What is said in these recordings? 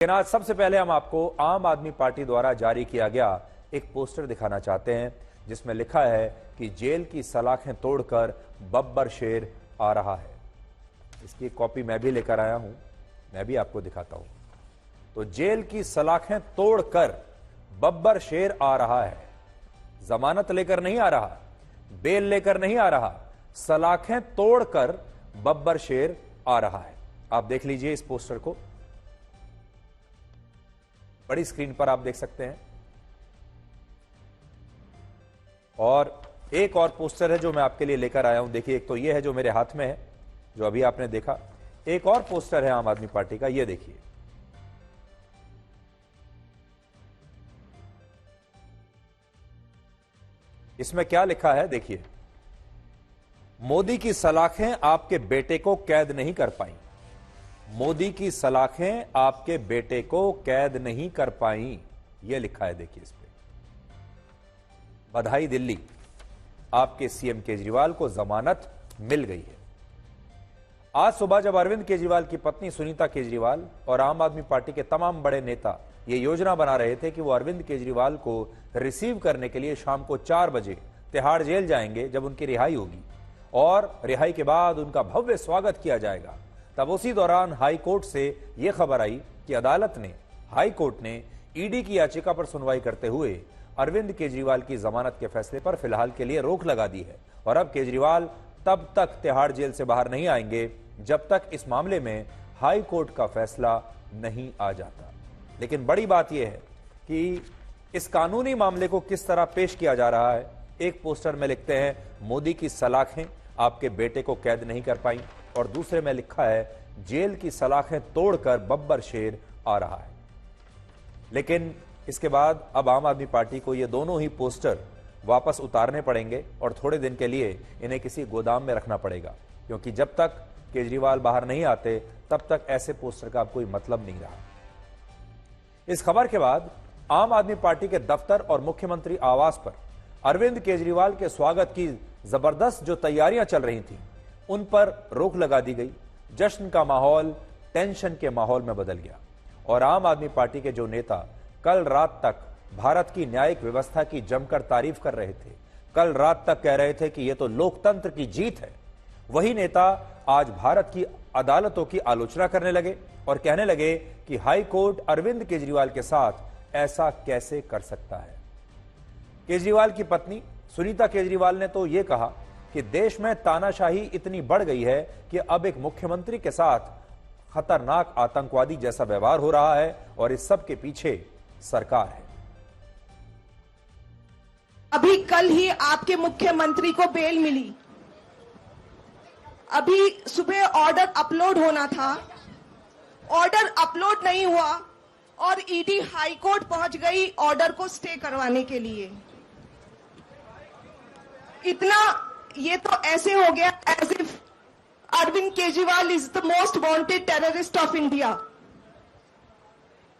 लेकिन आज सबसे पहले हम आपको आम आदमी पार्टी द्वारा जारी किया गया एक पोस्टर दिखाना चाहते हैं जिसमें लिखा है कि जेल की सलाखें तोड़कर बब्बर शेर आ रहा है। इसकी एक कॉपी मैं भी लेकर आया हूं, मैं भी आपको दिखाता हूं। तो जेल की सलाखें तोड़कर बब्बर शेर आ रहा है। जमानत लेकर नहीं आ रहा, बेल लेकर नहीं आ रहा, सलाखें तोड़कर बब्बर शेर आ रहा है। आप देख लीजिए इस पोस्टर को, बड़ी स्क्रीन पर आप देख सकते हैं। और एक और पोस्टर है जो मैं आपके लिए लेकर आया हूं। देखिए, एक तो ये है जो मेरे हाथ में है, जो अभी आपने देखा। एक और पोस्टर है आम आदमी पार्टी का, ये देखिए। इसमें क्या लिखा है देखिए, मोदी की सलाखें आपके बेटे को कैद नहीं कर पाई। मोदी की सलाखें आपके बेटे को कैद नहीं कर पाई, यह लिखा है देखिए इस पे। बधाई दिल्ली, आपके सीएम केजरीवाल को जमानत मिल गई है। आज सुबह जब अरविंद केजरीवाल की पत्नी सुनीता केजरीवाल और आम आदमी पार्टी के तमाम बड़े नेता ये योजना बना रहे थे कि वो अरविंद केजरीवाल को रिसीव करने के लिए शाम को 4 बजे तिहाड़ जेल जाएंगे जब उनकी रिहाई होगी, और रिहाई के बाद उनका भव्य स्वागत किया जाएगा, तब उसी दौरान हाई कोर्ट से यह खबर आई कि अदालत ने, हाई कोर्ट ने ईडी की याचिका पर सुनवाई करते हुए अरविंद केजरीवाल की जमानत के फैसले पर फिलहाल के लिए रोक लगा दी है। और अब केजरीवाल तब तक तिहाड़ जेल से बाहर नहीं आएंगे जब तक इस मामले में हाई कोर्ट का फैसला नहीं आ जाता। लेकिन बड़ी बात यह है कि इस कानूनी मामले को किस तरह पेश किया जा रहा है। एक पोस्टर में लिखते हैं, मोदी की सलाखें आपके बेटे को कैद नहीं कर पाई, और दूसरे में लिखा है, जेल की सलाखें तोड़कर बब्बर शेर आ रहा है। लेकिन इसके बाद अब आम आदमी पार्टी को ये दोनों ही पोस्टर वापस उतारने पड़ेंगे और थोड़े दिन के लिए इन्हें किसी गोदाम में रखना पड़ेगा, क्योंकि जब तक केजरीवाल बाहर नहीं आते तब तक ऐसे पोस्टर का अब कोई मतलब नहीं रहा। इस खबर के बाद आम आदमी पार्टी के दफ्तर और मुख्यमंत्री आवास पर अरविंद केजरीवाल के स्वागत की जबरदस्त जो तैयारियां चल रही थी उन पर रोक लगा दी गई। जश्न का माहौल टेंशन के माहौल में बदल गया, और आम आदमी पार्टी के जो नेता कल रात तक भारत की न्यायिक व्यवस्था की जमकर तारीफ कर रहे थे, कल रात तक कह रहे थे कि यह तो लोकतंत्र की जीत है, वही नेता आज भारत की अदालतों की आलोचना करने लगे और कहने लगे कि हाई कोर्ट अरविंद केजरीवाल के साथ ऐसा कैसे कर सकता है। केजरीवाल की पत्नी सुनीता केजरीवाल ने तो यह कहा कि देश में तानाशाही इतनी बढ़ गई है कि अब एक मुख्यमंत्री के साथ खतरनाक आतंकवादी जैसा व्यवहार हो रहा है, और इस सब के पीछे सरकार है। अभी कल ही आपके मुख्यमंत्री को बेल मिली, अभी सुबह ऑर्डर अपलोड होना था, ऑर्डर अपलोड नहीं हुआ और ईडी हाई कोर्ट पहुंच गई ऑर्डर को स्टे करवाने के लिए। इतना ये तो ऐसे हो गया as if Arvind Kejriwal is the most wanted terrorist of India.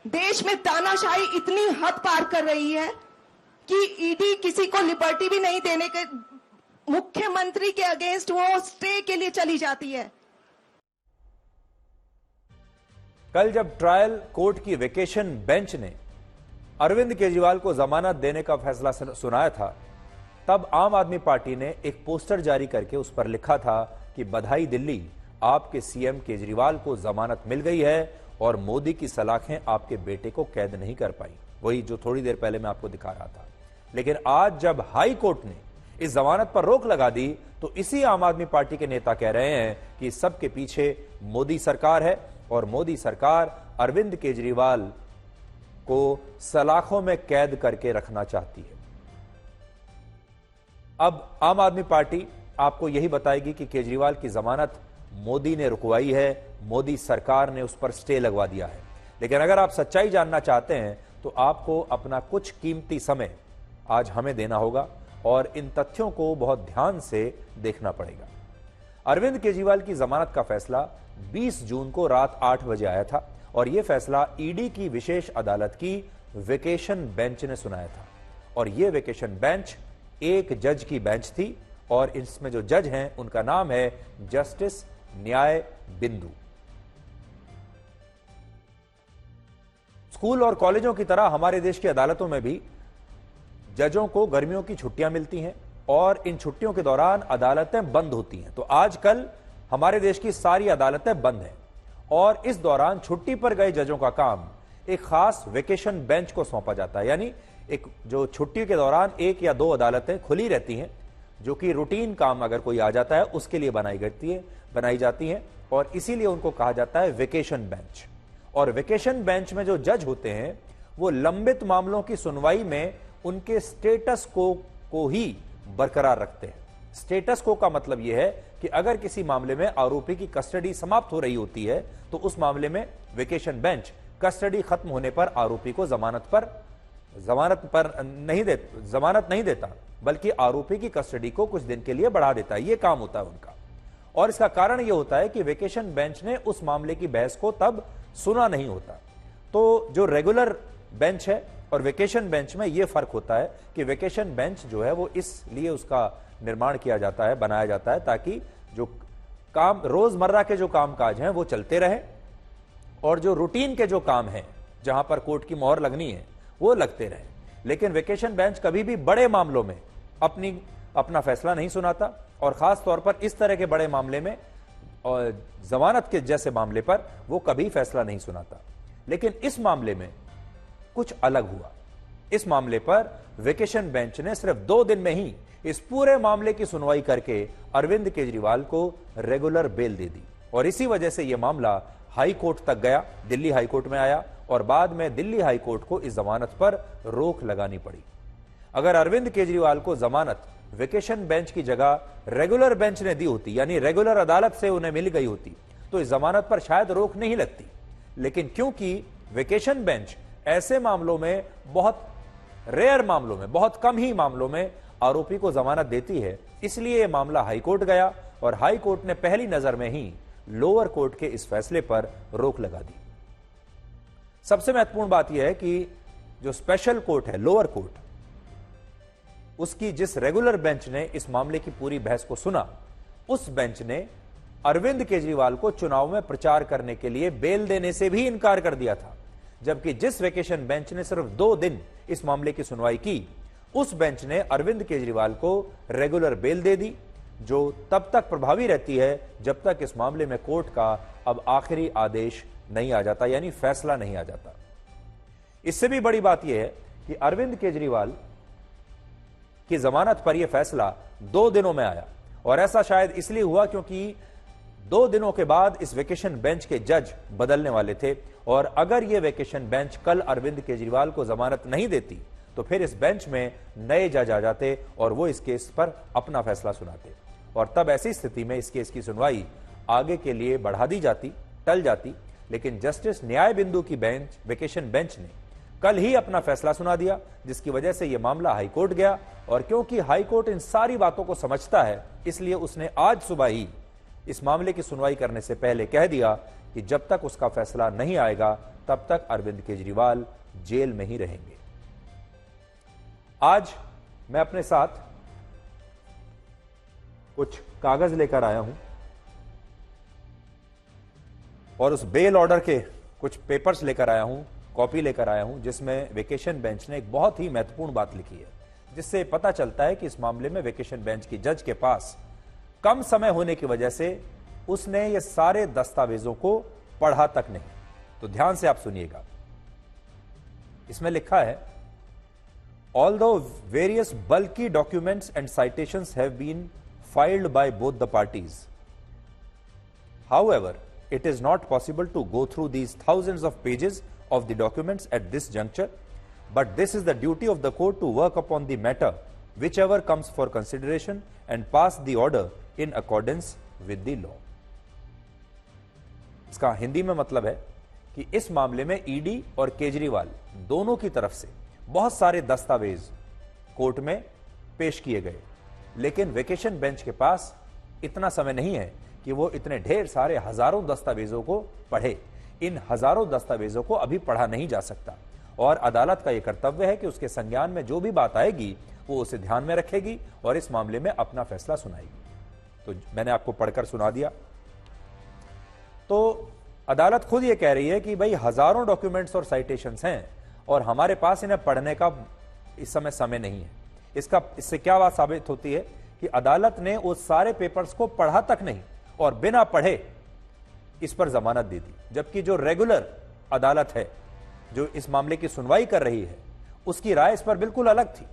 देश में तानाशाही इतनी हद पार कर रही है कि ईडी किसी को लिबर्टी भी नहीं देने के, मुख्यमंत्री के अगेंस्ट वो स्टे के लिए चली जाती है। कल जब ट्रायल कोर्ट की वेकेशन बेंच ने अरविंद केजरीवाल को जमानत देने का फैसला सुनाया था, तब आम आदमी पार्टी ने एक पोस्टर जारी करके उस पर लिखा था कि बधाई दिल्ली, आपके सीएम केजरीवाल को जमानत मिल गई है और मोदी की सलाखें आपके बेटे को कैद नहीं कर पाई। वही जो थोड़ी देर पहले मैं आपको दिखा रहा था। लेकिन आज जब हाई कोर्ट ने इस जमानत पर रोक लगा दी तो इसी आम आदमी पार्टी के नेता कह रहे हैं कि इस सब के पीछे मोदी सरकार है, और मोदी सरकार अरविंद केजरीवाल को सलाखों में कैद करके रखना चाहती है। अब आम आदमी पार्टी आपको यही बताएगी कि केजरीवाल की जमानत मोदी ने रुकवाई है, मोदी सरकार ने उस पर स्टे लगवा दिया है। लेकिन अगर आप सच्चाई जानना चाहते हैं तो आपको अपना कुछ कीमती समय आज हमें देना होगा और इन तथ्यों को बहुत ध्यान से देखना पड़ेगा। अरविंद केजरीवाल की जमानत का फैसला 20 जून को रात 8 बजे आया था, और यह फैसला ईडी की विशेष अदालत की वेकेशन बेंच ने सुनाया था। और यह वेकेशन बेंच एक जज की बेंच थी, और इसमें जो जज हैं उनका नाम है जस्टिस न्याय बिंदु। स्कूल और कॉलेजों की तरह हमारे देश की अदालतों में भी जजों को गर्मियों की छुट्टियां मिलती हैं और इन छुट्टियों के दौरान अदालतें बंद होती हैं। तो आजकल हमारे देश की सारी अदालतें बंद हैं और इस दौरान छुट्टी पर गए जजों का काम एक खास वेकेशन बेंच को सौंपा जाता है। यानी एक जो छुट्टी के दौरान 1 या 2 अदालतें खुली रहती हैं, जो कि रूटीन काम अगर कोई आ जाता है उसके लिए बनाई जाती हैं और इसीलिए उनको कहा जाता है वेकेशन बेंच। और वेकेशन बेंच में जो जज होते हैं वो लंबित मामलों की सुनवाई में उनके स्टेटस को ही बरकरार रखते हैं। स्टेटस को का मतलब यह है कि अगर किसी मामले में आरोपी की कस्टडी समाप्त हो रही होती है तो उस मामले में वेकेशन बेंच कस्टडी खत्म होने पर आरोपी को जमानत नहीं देता, बल्कि आरोपी की कस्टडी को कुछ दिन के लिए बढ़ा देता है। यह काम होता है उनका। और इसका कारण यह होता है कि वेकेशन बेंच ने उस मामले की बहस को तब सुना नहीं होता। तो जो रेगुलर बेंच है और वेकेशन बेंच में यह फर्क होता है कि वेकेशन बेंच जो है वो इसलिए उसका निर्माण किया जाता है, बनाया जाता है, ताकि जो काम रोजमर्रा के जो कामकाज हैं वो चलते रहे और जो रूटीन के जो काम हैं जहां पर कोर्ट की मोहर लगनी है वो लगते रहे। लेकिन वेकेशन बेंच कभी भी बड़े मामलों में अपना फैसला नहीं सुनाता और खास तौर पर इस तरह के बड़े मामले में और जमानत के जैसे मामले पर वो कभी फैसला नहीं सुनाता। लेकिन इस मामले में कुछ अलग हुआ। इस मामले पर वेकेशन बेंच ने सिर्फ 2 दिन में ही इस पूरे मामले की सुनवाई करके अरविंद केजरीवाल को रेगुलर बेल दे दी और इसी वजह से यह मामला हाई कोर्ट तक गया, दिल्ली हाई कोर्ट में आया और बाद में दिल्ली हाई कोर्ट को इस जमानत पर रोक लगानी पड़ी। अगर अरविंद केजरीवाल को जमानत वेकेशन बेंच की जगह रेगुलर बेंच ने दी होती, यानी रेगुलर अदालत से उन्हें मिल गई होती, तो इस जमानत पर शायद रोक नहीं लगती। लेकिन क्योंकि वेकेशन बेंच ऐसे मामलों में, बहुत रेयर मामलों में, बहुत कम ही मामलों में आरोपी को जमानत देती है, इसलिए यह मामला हाईकोर्ट गया और हाईकोर्ट ने पहली नजर में ही लोअर कोर्ट के इस फैसले पर रोक लगा दी। सबसे महत्वपूर्ण बात यह है कि जो स्पेशल कोर्ट है, लोअर कोर्ट, उसकी जिस रेगुलर बेंच ने इस मामले की पूरी बहस को सुना, उस बेंच ने अरविंद केजरीवाल को चुनाव में प्रचार करने के लिए बेल देने से भी इनकार कर दिया था। जबकि जिस वेकेशन बेंच ने सिर्फ 2 दिन इस मामले की सुनवाई की, उस बेंच ने अरविंद केजरीवाल को रेगुलर बेल दे दी, जो तब तक प्रभावी रहती है जब तक इस मामले में कोर्ट का अब आखिरी आदेश नहीं आ जाता, यानी फैसला नहीं आ जाता। इससे भी बड़ी बात यह है कि अरविंद केजरीवाल की जमानत पर यह फैसला 2 दिनों में आया और ऐसा शायद इसलिए हुआ क्योंकि 2 दिनों के बाद इस वेकेशन बेंच के जज बदलने वाले थे और अगर यह वेकेशन बेंच कल अरविंद केजरीवाल को जमानत नहीं देती तो फिर इस बेंच में नए जज आ जाते और वो इस केस पर अपना फैसला सुनाते और तब ऐसी स्थिति में इस केस की सुनवाई आगे के लिए बढ़ा दी जाती, टल जाती। लेकिन जस्टिस न्याय बिंदु की बेंच, वेकेशन बेंच ने कल ही अपना फैसला सुना दिया, जिसकी वजह से यह मामला हाईकोर्ट गया और क्योंकि हाईकोर्ट इन सारी बातों को समझता है, इसलिए उसने आज सुबह ही इस मामले की सुनवाई करने से पहले कह दिया कि जब तक उसका फैसला नहीं आएगा तब तक अरविंद केजरीवाल जेल में ही रहेंगे। आज मैं अपने साथ कुछ कागज लेकर आया हूं और उस बेल ऑर्डर के कुछ पेपर्स लेकर आया हूं, कॉपी लेकर आया हूं, जिसमें वेकेशन बेंच ने एक बहुत ही महत्वपूर्ण बात लिखी है, जिससे पता चलता है कि इस मामले में वेकेशन बेंच की जज के पास कम समय होने की वजह से उसने ये सारे दस्तावेजों को पढ़ा तक नहीं। तो ध्यान से आप सुनिएगा। इसमें लिखा है, although various bulky documents and citations have been filed by both the parties. However, it is not possible to go through these thousands of pages of the documents at this juncture, but this is the duty of the court to work upon the matter, whichever comes for consideration, and pass the order in accordance with the law. इसका हिंदी में मतलब है कि इस मामले में ED और केजरीवाल दोनों की तरफ से बहुत सारे दस्तावेज कोर्ट में पेश किए गए, लेकिन वेकेशन बेंच के पास इतना समय नहीं है कि वो इतने ढेर सारे हजारों दस्तावेजों को पढ़े। इन हजारों दस्तावेजों को अभी पढ़ा नहीं जा सकता और अदालत का यह कर्तव्य है कि उसके संज्ञान में जो भी बात आएगी वो उसे ध्यान में रखेगी और इस मामले में अपना फैसला सुनाएगी। तो मैंने आपको पढ़कर सुना दिया। तो अदालत खुद ये कह रही है कि भाई हजारों डॉक्यूमेंट्स और साइटेशंस हैं और हमारे पास इन्हें पढ़ने का इस समय नहीं है। इससे क्या बात साबित होती है कि अदालत ने उस सारे पेपर्स को पढ़ा तक नहीं और बिना पढ़े इस पर जमानत दे दी, जबकि जो रेगुलर अदालत है जो इस मामले की सुनवाई कर रही है उसकी राय इस पर बिल्कुल अलग थी।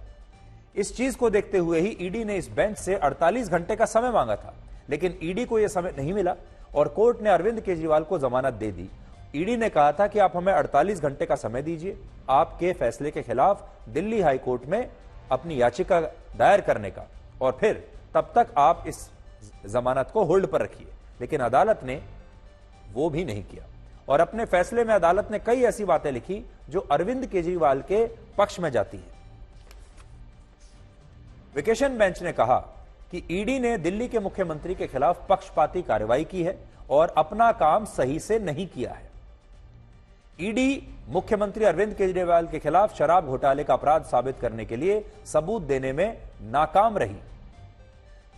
इस चीज को देखते हुए ही ईडी ने इस बेंच से 48 घंटे का समय मांगा था, लेकिन ईडी को यह समय नहीं मिला और कोर्ट ने अरविंद केजरीवाल को जमानत दे दी। ईडी ने कहा था कि आप हमें 48 घंटे का समय दीजिए आपके फैसले के खिलाफ दिल्ली हाई कोर्ट में अपनी याचिका दायर करने का, और फिर तब तक आप इस जमानत को होल्ड पर रखिए। लेकिन अदालत ने वो भी नहीं किया और अपने फैसले में अदालत ने कई ऐसी बातें लिखी जो अरविंद केजरीवाल के पक्ष में जाती है। वेकेशन बेंच ने कहा कि ईडी ने दिल्ली के मुख्यमंत्री के खिलाफ पक्षपाती कार्रवाई की है और अपना काम सही से नहीं किया है। ईडी मुख्यमंत्री अरविंद केजरीवाल के खिलाफ शराब घोटाले का अपराध साबित करने के लिए सबूत देने में नाकाम रही।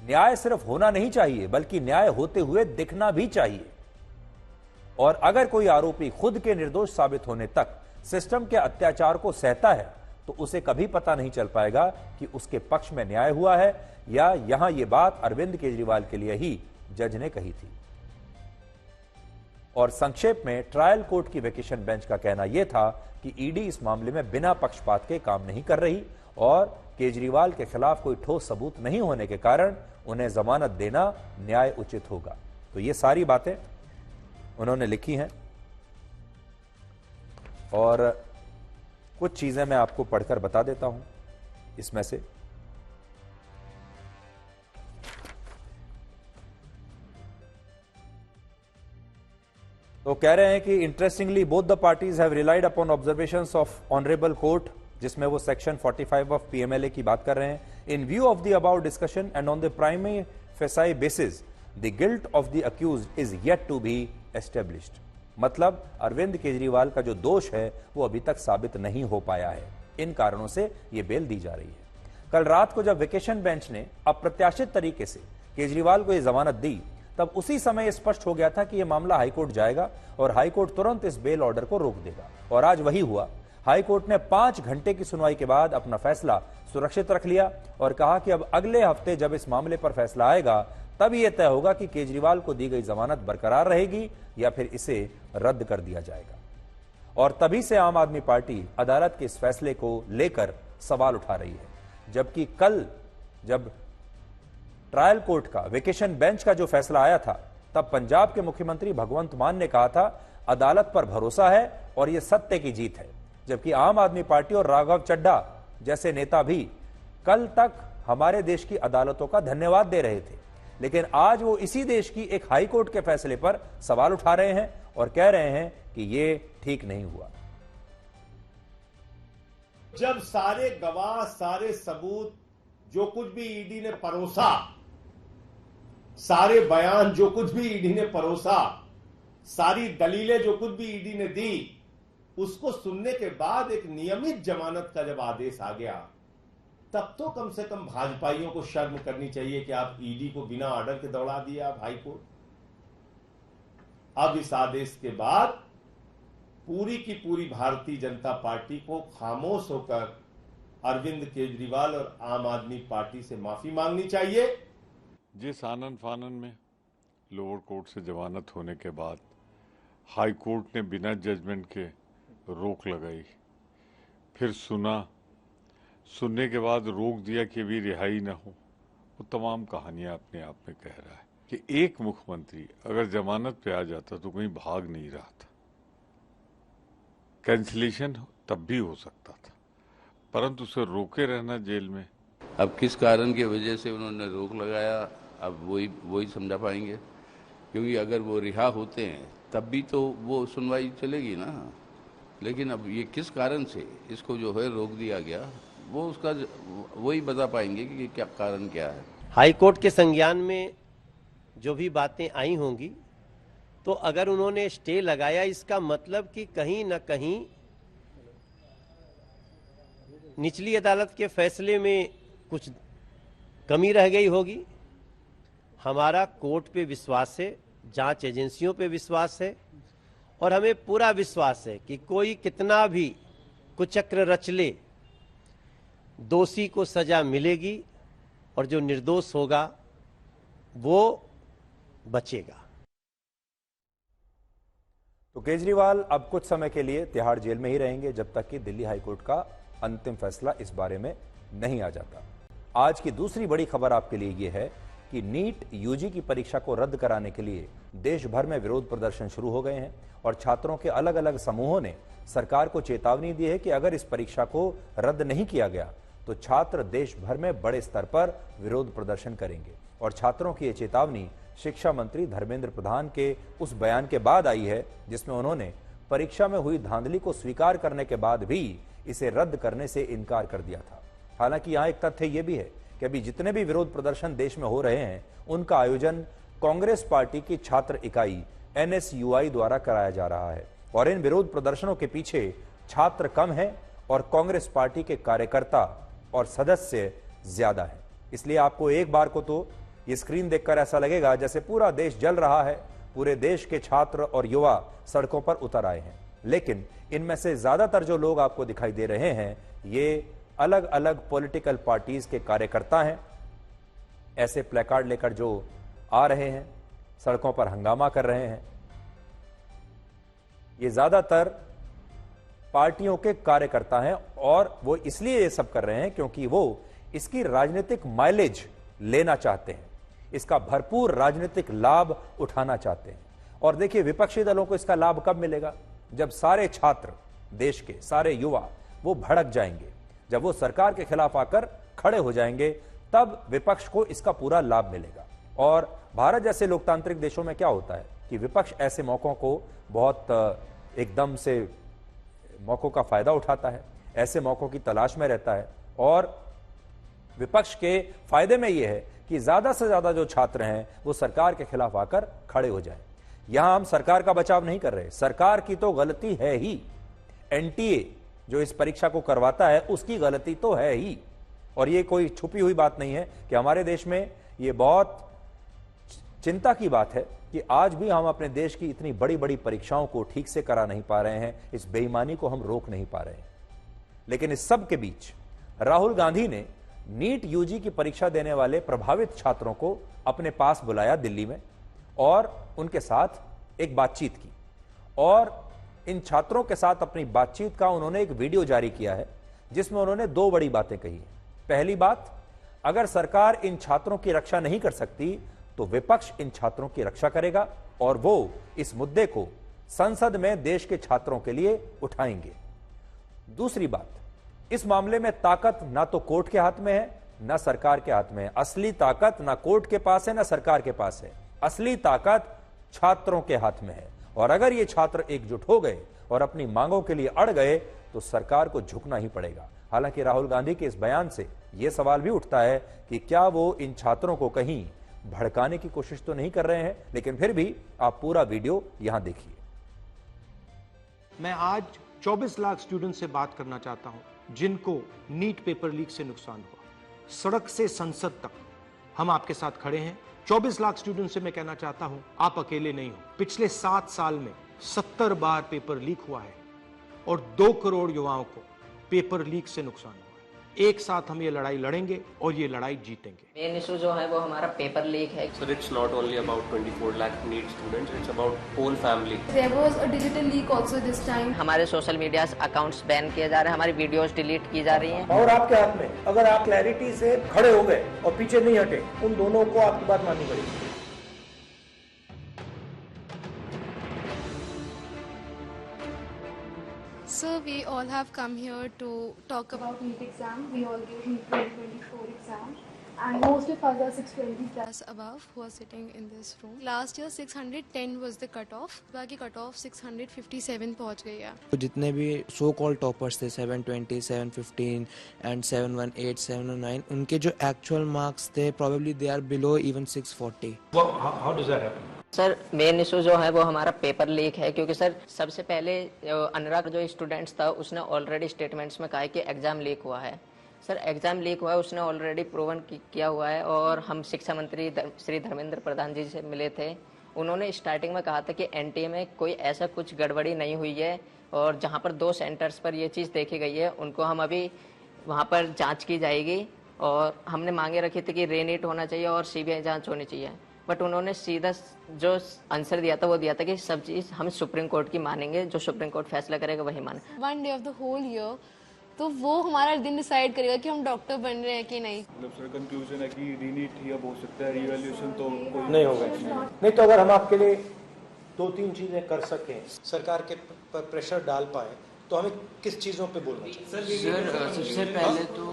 न्याय सिर्फ होना नहीं चाहिए बल्कि न्याय होते हुए दिखना भी चाहिए, और अगर कोई आरोपी खुद के निर्दोष साबित होने तक सिस्टम के अत्याचार को सहता है तो उसे कभी पता नहीं चल पाएगा कि उसके पक्ष में न्याय हुआ है या यहां यह बात अरविंद केजरीवाल के लिए ही जज ने कही थी। और संक्षेप में ट्रायल कोर्ट की वेकेशन बेंच का कहना यह था कि ईडी इस मामले में बिना पक्षपात के काम नहीं कर रही और केजरीवाल के खिलाफ कोई ठोस सबूत नहीं होने के कारण उन्हें जमानत देना न्याय उचित होगा। तो ये सारी बातें उन्होंने लिखी हैं और कुछ चीजें मैं आपको पढ़कर बता देता हूं इसमें से। तो कह रहे हैं कि interestingly both the parties have relied upon observations of honourable court, जिसमें वो सेक्शन 45 ऑफ पीएमएलए की बात कर रहे हैं। In view of the about discussion and on the primary facie basis the guilt of the accused is yet to be established. मतलब अरविंद केजरीवाल का जो दोष है वो अभी तक साबित नहीं हो पाया है। इन कारणों से ये बेल दी जा रही है। कल रात को जब वेकेशन बेंच ने अप्रत्याशित तरीके से केजरीवाल को यह जमानत दी तब उसी समय यह स्पष्ट हो गया था कि यह मामला हाईकोर्ट जाएगा और हाईकोर्ट तुरंत इस बेल ऑर्डर को रोक देगा, और आज वही हुआ। हाईकोर्ट ने 5 घंटे की सुनवाई के बाद अपना फैसला सुरक्षित रख लिया और कहा कि अब अगले हफ्ते जब इस मामले पर फैसला आएगा तब यह तय होगा कि केजरीवाल को दी गई जमानत बरकरार रहेगी या फिर इसे रद्द कर दिया जाएगा। और तभी से आम आदमी पार्टी अदालत के इस फैसले को लेकर सवाल उठा रही है। जबकि कल जब ट्रायल कोर्ट का वेकेशन बेंच का जो फैसला आया था तब पंजाब के मुख्यमंत्री भगवंत मान ने कहा था अदालत पर भरोसा है और यह सत्य की जीत है। जबकि आम आदमी पार्टी और राघव चड्ढा जैसे नेता भी कल तक हमारे देश की अदालतों का धन्यवाद दे रहे थे, लेकिन आज वो इसी देश की एक हाई कोर्ट के फैसले पर सवाल उठा रहे हैं और कह रहे हैं कि ये ठीक नहीं हुआ। जब सारे गवाह, सारे सबूत, जो कुछ भी ईडी ने परोसा, सारे बयान जो कुछ भी ईडी ने परोसा, सारी दलीलें जो कुछ भी ईडी ने दी, उसको सुनने के बाद एक नियमित जमानत का जब आदेश आ गया तब तो कम से कम भाजपाइयों को शर्म करनी चाहिए कि आप ईडी को बिना ऑर्डर के दौड़ा दिया आप हाई कोर्ट। अब इस आदेश के बाद पूरी की पूरी भारतीय जनता पार्टी को खामोश होकर अरविंद केजरीवाल और आम आदमी पार्टी से माफी मांगनी चाहिए। जिस आनन फानन में लोअर कोर्ट से जमानत होने के बाद हाई कोर्ट ने बिना जजमेंट के रोक लगाई, फिर सुनने के बाद रोक दिया कि अभी रिहाई ना हो, वो तमाम कहानियां अपने आप में कह रहा है कि एक मुख्यमंत्री अगर जमानत पे आ जाता तो कहीं भाग नहीं रहा था। कैंसिलेशन तब भी हो सकता था, परंतु उसे रोके रहना जेल में। अब किस कारण की वजह से उन्होंने रोक लगाया, अब वही समझा पाएंगे, क्योंकि अगर वो रिहा होते हैं तब भी तो वो सुनवाई चलेगी ना। लेकिन अब ये किस कारण से इसको जो है रोक दिया गया, वो उसका वही बता पाएंगे कि क्या कारण क्या है। हाई कोर्ट के संज्ञान में जो भी बातें आई होंगी, तो अगर उन्होंने स्टे लगाया इसका मतलब कि कहीं न कहीं निचली अदालत के फैसले में कुछ कमी रह गई होगी। हमारा कोर्ट पे विश्वास है, जांच एजेंसियों पे विश्वास है और हमें पूरा विश्वास है कि कोई कितना भी कुचक्र रच ले, दोषी को सजा मिलेगी और जो निर्दोष होगा वो बचेगा। तो केजरीवाल अब कुछ समय के लिए तिहाड़ जेल में ही रहेंगे जब तक कि दिल्ली हाईकोर्ट का अंतिम फैसला इस बारे में नहीं आ जाता। आज की दूसरी बड़ी खबर आपके लिए यह है कि नीट यूजी की परीक्षा को रद्द कराने के लिए देश भर में विरोध प्रदर्शन शुरू हो गए हैं और छात्रों के अलग अलग समूहों ने सरकार को चेतावनी दी है कि अगर इस परीक्षा को रद्द नहीं किया गया तो छात्र देश भर में बड़े स्तर पर विरोध प्रदर्शन करेंगे। और छात्रों की यह चेतावनी शिक्षा मंत्री धर्मेंद्र प्रधान के उस बयान के बाद आई है जिसमें उन्होंने परीक्षा में हुई धांधली को स्वीकार करने के बाद भी इसे रद्द करने से इनकार कर दिया था। हालांकि यहां एक तथ्य यह भी है कि अभी जितने भी विरोध प्रदर्शन देश में हो रहे हैं उनका आयोजन कांग्रेस पार्टी की छात्र इकाई NSUI द्वारा कराया जा रहा है और इन विरोध प्रदर्शनों के पीछे छात्र कम है और कांग्रेस पार्टी के कार्यकर्ता और सदस्य ज्यादा है। इसलिए आपको एक बार को तो ये स्क्रीन देखकर ऐसा लगेगा जैसे पूरा देश जल रहा है, पूरे देश के छात्र और युवा सड़कों पर उतर आए हैं। लेकिन इनमें से ज्यादातर जो लोग आपको दिखाई दे रहे हैं ये अलग अलग पॉलिटिकल पार्टीज के कार्यकर्ता हैं। ऐसे प्लेकार्ड लेकर जो आ रहे हैं, सड़कों पर हंगामा कर रहे हैं, ये ज्यादातर पार्टियों के कार्यकर्ता हैं और वो इसलिए ये सब कर रहे हैं क्योंकि वो इसकी राजनीतिक माइलेज लेना चाहते हैं, इसका भरपूर राजनीतिक लाभ उठाना चाहते हैं। और देखिए विपक्षी दलों को इसका लाभ कब मिलेगा? जब सारे छात्र, देश के सारे युवा वो भड़क जाएंगे, जब वो सरकार के खिलाफ आकर खड़े हो जाएंगे, तब विपक्ष को इसका पूरा लाभ मिलेगा। और भारत जैसे लोकतांत्रिक देशों में क्या होता है कि विपक्ष ऐसे मौकों को बहुत एकदम से मौकों का फायदा उठाता है, ऐसे मौकों की तलाश में रहता है और विपक्ष के फायदे में यह है कि ज्यादा से ज्यादा जो छात्र हैं वो सरकार के खिलाफ आकर खड़े हो जाएं। यहां हम सरकार का बचाव नहीं कर रहे, सरकार की तो गलती है ही, NTA जो इस परीक्षा को करवाता है उसकी गलती तो है ही। और ये कोई छुपी हुई बात नहीं है कि हमारे देश में ये बहुत चिंता की बात है कि आज भी हम अपने देश की इतनी बड़ी बड़ी परीक्षाओं को ठीक से करा नहीं पा रहे हैं, इस बेईमानी को हम रोक नहीं पा रहे हैं। लेकिन इस सब के बीच राहुल गांधी ने नीट यूजी की परीक्षा देने वाले प्रभावित छात्रों को अपने पास बुलाया दिल्ली में और उनके साथ एक बातचीत की और इन छात्रों के साथ अपनी बातचीत का उन्होंने एक वीडियो जारी किया है जिसमें उन्होंने दो बड़ी बातें कही हैं। पहली बात, अगर सरकार इन छात्रों की रक्षा नहीं कर सकती तो विपक्ष इन छात्रों की रक्षा करेगा और वो इस मुद्दे को संसद में देश के छात्रों के लिए उठाएंगे। दूसरी बात, इस मामले में ताकत ना तो कोर्ट के हाथ में है ना सरकार के हाथ में है। असली ताकत ना कोर्ट के पास है ना सरकार के पास है, असली ताकत छात्रों के हाथ में है। और अगर ये छात्र एकजुट हो गए और अपनी मांगों के लिए अड़ गए तो सरकार को झुकना ही पड़ेगा। हालांकि राहुल गांधी के इस बयान से यह सवाल भी उठता है कि क्या वो इन छात्रों को कहीं भड़काने की कोशिश तो नहीं कर रहे हैं। लेकिन फिर भी आप पूरा वीडियो यहां देखिए। मैं आज 24 लाख स्टूडेंट से बात करना चाहता हूं जिनको नीट पेपर लीक से नुकसान हुआ। सड़क से संसद तक हम आपके साथ खड़े हैं। 24 लाख स्टूडेंट से मैं कहना चाहता हूं, आप अकेले नहीं हो। पिछले 7 साल में 70 बार पेपर लीक हुआ है और 2 करोड़ युवाओं को पेपर लीक से नुकसान हुआ है। एक साथ हम ये लड़ाई लड़ेंगे और ये लड़ाई जीतेंगे। मेन इशू जो है वो हमारा पेपर लीक है। So it's not only about 24 lakh NEET students, it's about whole family. There was a digital leak also this time. हमारे सोशल मीडिया अकाउंट्स बैन किए जा रहे हैं, हमारी वीडियोस डिलीट की जा रही हैं। और आपके हाथ में, अगर आप क्लैरिटी से खड़े हो गए और पीछे नहीं हटे, उन दोनों को आपकी बात माननी पड़ेगी। So we all have come here to talk about NEET exam. We all gave NEET 2024 exam. And most of us are 620 plus above who are sitting in this room. Last year 610 was the cutoff. बाकी cutoff 657 पहुंच गई है। तो जितने भी so called toppers थे 720, 715 and 718, 709, उनके जो actual marks थे probably they are below even 640. Well, how does that happen? Sir main issue जो है वो हमारा पेपर लीक है क्योंकि सर सबसे पहले अनुराग जो स्टूडेंट्स था उसने ऑलरेडी स्टेटमेंट्स में कहा कि एग्जाम लीक हुआ है। सर एग्जाम लीक हुआ है उसने ऑलरेडी प्रूवन किया हुआ है और हम शिक्षा मंत्री श्री धर्मेंद्र प्रधान जी से मिले थे उन्होंने स्टार्टिंग में कहा था कि एनटीए में कोई ऐसा कुछ गड़बड़ी नहीं हुई है, और जहां पर 2 सेंटर्स पर ये चीज़ देखी गई है उनको हम अभी वहां पर जांच की जाएगी, और हमने मांगे रखी थी कि रीनीट होना चाहिए और सीबीआई जांच होनी चाहिए। बट उन्होंने सीधा जो आंसर दिया था वो दिया था कि सब चीज़ हम सुप्रीम कोर्ट की मानेंगे, जो सुप्रीम कोर्ट फैसला करेगा वही माने। 1 day of the whole year, तो वो हमारा दिन डिसाइड करेगा कि हम डॉक्टर बन रहे हैं कि नहीं। मतलब सर कंक्लूजन है कि रीनीट ही अब हो सकता है, रिवैल्यूएशन तो नहीं होगा। नहीं तो अगर हम आपके लिए 2-3 चीजें कर सकें, सरकार के पर प्रेशर डाल पाए, तो हमें किस चीजों पे बोलना चाहिए? सर सबसे पहले तो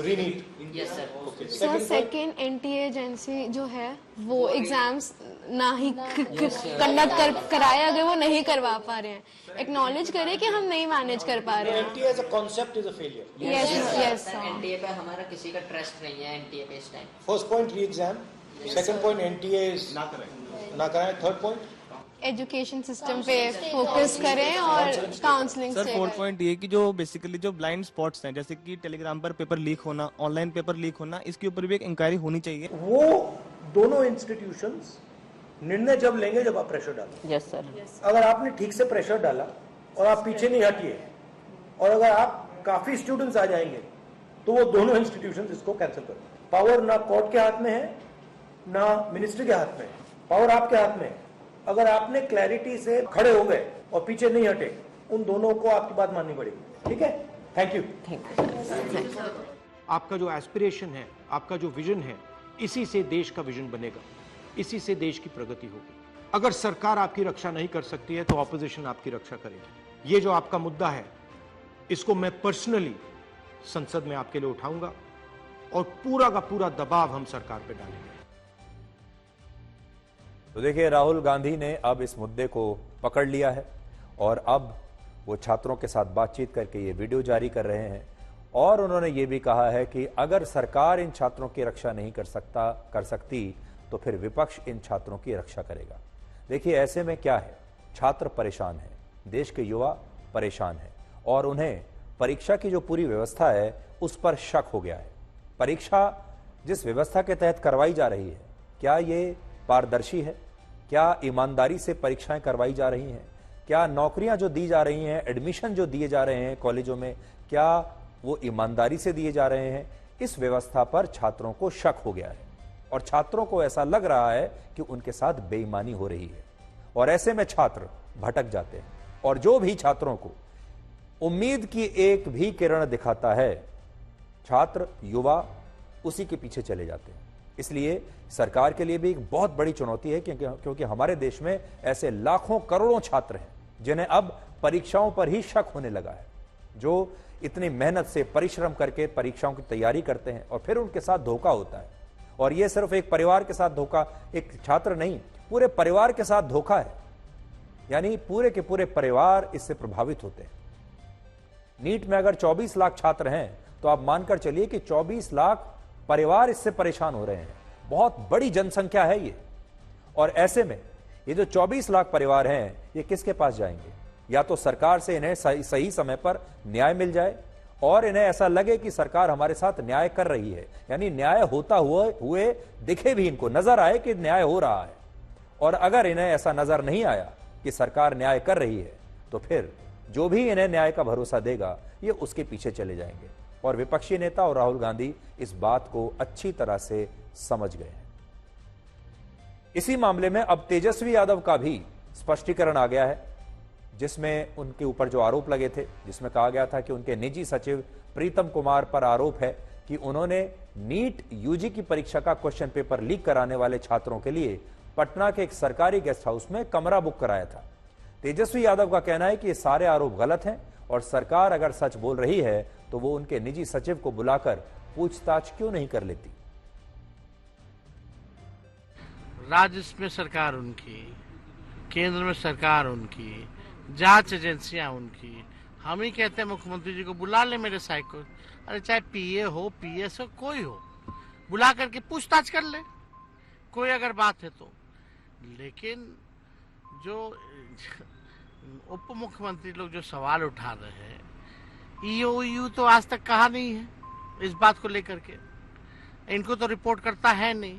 रीनीट yes sir. Sir second NTA agency जो है वो एग्जाम्स ना ही कंडक्ट कराए, अगर वो नहीं करवा पा रहे हैं, एक्नॉलेज करें कि हम नहीं मैनेज कर पा रहे हैं। NTA as a concept is a failure. Yes NTA पे हमारा किसी का ट्रस्ट नहीं है, एनटीए पे इस टाइम। फर्स्ट पॉइंट री एग्जाम, सेकंड पॉइंट एनटीए ना कराएं, थर्ड पॉइंट एजुकेशन सिस्टम पे फोकस करें और काउंसलिंग। सर 4 पॉइंट ये कि जो बेसिकली जो ब्लाइंड स्पॉट्स हैं, जैसे कि टेलीग्राम पर पेपर लीक होना, ऑनलाइन पेपर लीक होना, इसके ऊपर भी एक इंक्वायरी होनी चाहिए। वो दोनों इंस्टीट्यूशंस निर्णय जब लेंगे जब आप प्रेशर डालो। Yes sir. अगर आपने ठीक से प्रेशर डाला और आप पीछे नहीं हटिए, और अगर आप काफी स्टूडेंट्स आ जाएंगे, तो वो दोनों इंस्टीट्यूशंस इसको कैंसिल करो। पावर ना कोर्ट के हाथ में है ना मिनिस्ट्री के हाथ में है, पावर आपके हाथ में है। अगर आपने क्लैरिटी से खड़े हो गए और पीछे नहीं हटे, उन दोनों को आपकी बात माननी पड़ेगी। ठीक है, थैंक यू। आपका जो एस्पिरेशन है, आपका जो विजन है, इसी से देश का विजन बनेगा, इसी से देश की प्रगति होगी। अगर सरकार आपकी रक्षा नहीं कर सकती है तो ऑपोजिशन आपकी रक्षा करेगी। ये जो आपका मुद्दा है, इसको मैं पर्सनली संसद में आपके लिए उठाऊंगा और पूरा का पूरा दबाव हम सरकार पे डालेंगे। तो देखिए, राहुल गांधी ने अब इस मुद्दे को पकड़ लिया है और अब वो छात्रों के साथ बातचीत करके ये वीडियो जारी कर रहे हैं, और उन्होंने ये भी कहा है कि अगर सरकार इन छात्रों की रक्षा नहीं कर सकती तो फिर विपक्ष इन छात्रों की रक्षा करेगा। देखिए, ऐसे में क्या है, छात्र परेशान है, देश के युवा परेशान है, और उन्हें परीक्षा की जो पूरी व्यवस्था है उस पर शक हो गया है। परीक्षा जिस व्यवस्था के तहत करवाई जा रही है, क्या ये पारदर्शी है? क्या ईमानदारी से परीक्षाएं करवाई जा रही हैं? क्या नौकरियां जो दी जा रही हैं, एडमिशन जो दिए जा रहे हैं कॉलेजों में, क्या वो ईमानदारी से दिए जा रहे हैं? इस व्यवस्था पर छात्रों को शक हो गया है, और छात्रों को ऐसा लग रहा है कि उनके साथ बेईमानी हो रही है, और ऐसे में छात्र भटक जाते हैं, और जो भी छात्रों को उम्मीद की एक भी किरण दिखाता है, छात्र युवा उसी के पीछे चले जाते हैं। इसलिए सरकार के लिए भी एक बहुत बड़ी चुनौती है, क्योंकि हमारे देश में ऐसे लाखों करोड़ों छात्र हैं जिन्हें अब परीक्षाओं पर ही शक होने लगा है, जो इतनी मेहनत से परिश्रम करके परीक्षाओं की तैयारी करते हैं और फिर उनके साथ धोखा होता है। और यह सिर्फ एक परिवार के साथ धोखा, एक छात्र नहीं, पूरे परिवार के साथ धोखा है, यानी पूरे के पूरे परिवार इससे प्रभावित होते हैं। नीट में अगर 24 लाख छात्र हैं तो आप मानकर चलिए कि 24 लाख परिवार इससे परेशान हो रहे हैं। बहुत बड़ी जनसंख्या है ये, और ऐसे में ये जो 24 लाख परिवार हैं, ये किसके पास जाएंगे? या तो सरकार से इन्हें सही समय पर न्याय मिल जाए, और इन्हें ऐसा लगे कि सरकार हमारे साथ न्याय कर रही है, यानी न्याय होता हुए दिखे भी, इनको नजर आए कि न्याय हो रहा है। और अगर इन्हें ऐसा नजर नहीं आया कि सरकार न्याय कर रही है, तो फिर जो भी इन्हें न्याय का भरोसा देगा, ये उसके पीछे चले जाएंगे। और विपक्षी नेता और राहुल गांधी इस बात को अच्छी तरह से समझ गए हैं। इसी मामले में अब तेजस्वी यादव का भी स्पष्टीकरण आ गया है, जिसमें उनके ऊपर जो आरोप लगे थे, जिसमें कहा गया था कि उनके निजी सचिव प्रीतम कुमार पर आरोप है कि उन्होंने नीट यूजी की परीक्षा का क्वेश्चन पेपर लीक कराने वाले छात्रों के लिए पटना के एक सरकारी गेस्ट हाउस में कमरा बुक कराया था। तेजस्वी यादव का कहना है कि ये सारे आरोप गलत हैं, और सरकार अगर सच बोल रही है तो वो उनके निजी सचिव को बुलाकर पूछताछ क्यों नहीं कर लेती। राज्य में सरकार उनकी, केंद्र में सरकार उनकी, जांच एजेंसियां उनकी। हम ही कहते हैं मुख्यमंत्री जी को बुला ले मेरे साइड को, अरे चाहे पीए हो, पीएस हो, कोई हो, बुला करके पूछताछ कर ले, कोई अगर बात है तो। लेकिन जो उप मुख्यमंत्री लोग जो सवाल उठा रहे हैं, ईओयू तो आज तक कहा नहीं है इस बात को लेकर के, इनको तो रिपोर्ट करता है नहीं।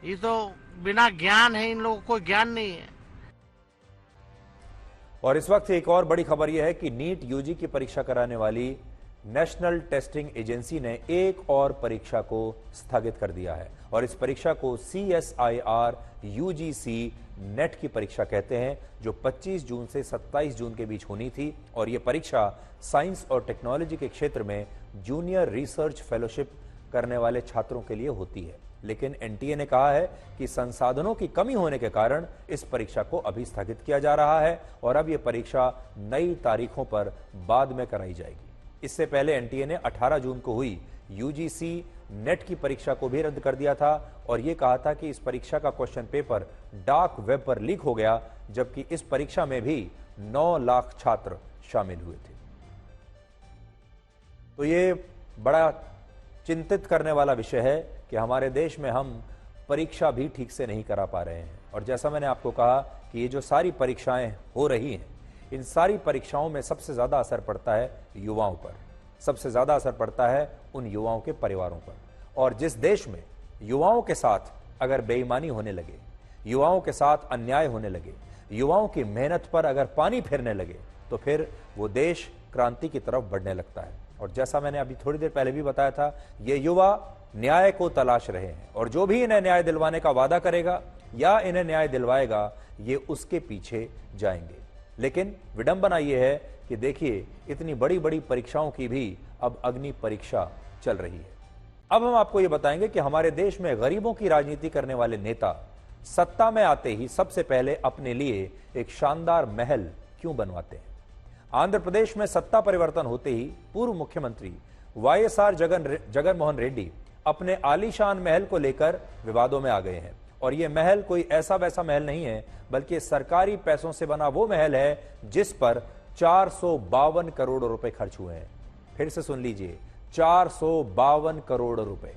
ये तो बिना ज्ञान है, इन लोगों को ज्ञान नहीं है। और इस वक्त एक और बड़ी खबर यह है कि नीट यूजी की परीक्षा कराने वाली नेशनल टेस्टिंग एजेंसी ने एक और परीक्षा को स्थगित कर दिया है और इस परीक्षा को CSIR UGC नेट की परीक्षा कहते हैं, जो 25 जून से 27 जून के बीच होनी थी। और यह परीक्षा साइंस और टेक्नोलॉजी के क्षेत्र में जूनियर रिसर्च फेलोशिप करने वाले छात्रों के लिए होती है। लेकिन NTA ने कहा है कि संसाधनों की कमी होने के कारण इस परीक्षा को अभी स्थगित किया जा रहा है और अब यह परीक्षा नई तारीखों पर बाद में कराई जाएगी। इससे पहले NTA ने 18 जून को हुई UGC नेट की परीक्षा को भी रद्द कर दिया था और यह कहा था कि इस परीक्षा का क्वेश्चन पेपर डार्क वेब पर लीक हो गया, जबकि इस परीक्षा में भी 9 लाख छात्र शामिल हुए थे। तो ये बड़ा चिंतित करने वाला विषय है कि हमारे देश में हम परीक्षा भी ठीक से नहीं करा पा रहे हैं। और जैसा मैंने आपको कहा कि ये जो सारी परीक्षाएं हो रही हैं, इन सारी परीक्षाओं में सबसे ज्यादा असर पड़ता है युवाओं पर, सबसे ज्यादा असर पड़ता है उन युवाओं के परिवारों पर। और जिस देश में युवाओं के साथ अगर बेईमानी होने लगे, युवाओं के साथ अन्याय होने लगे, युवाओं की मेहनत पर अगर पानी फेरने लगे, तो फिर वो देश क्रांति की तरफ बढ़ने लगता है। और जैसा मैंने अभी थोड़ी देर पहले भी बताया था, ये युवा न्याय को तलाश रहे हैं और जो भी इन्हें न्याय दिलवाने का वादा करेगा या इन्हें न्याय दिलवाएगा, ये उसके पीछे जाएंगे। लेकिन विडंबना यह है कि देखिए, इतनी बड़ी बड़ी परीक्षाओं की भी अब अग्नि परीक्षा चल रही है। अब हम आपको यह बताएंगे कि हमारे देश में गरीबों की राजनीति करने वाले नेता सत्ता में आते ही सबसे पहले अपने लिए एक शानदार महल क्यों बनवाते हैं। आंध्र प्रदेश में सत्ता परिवर्तन होते ही पूर्व मुख्यमंत्री YSR जगनमोहन रेड्डी अपने आलीशान महल को लेकर विवादों में आ गए हैं। और यह महल कोई ऐसा वैसा महल नहीं है, बल्कि सरकारी पैसों से बना वो महल है जिस पर 452 करोड़ रुपए खर्च हुए हैं। फिर से सुन लीजिए, 452 करोड़ रुपए।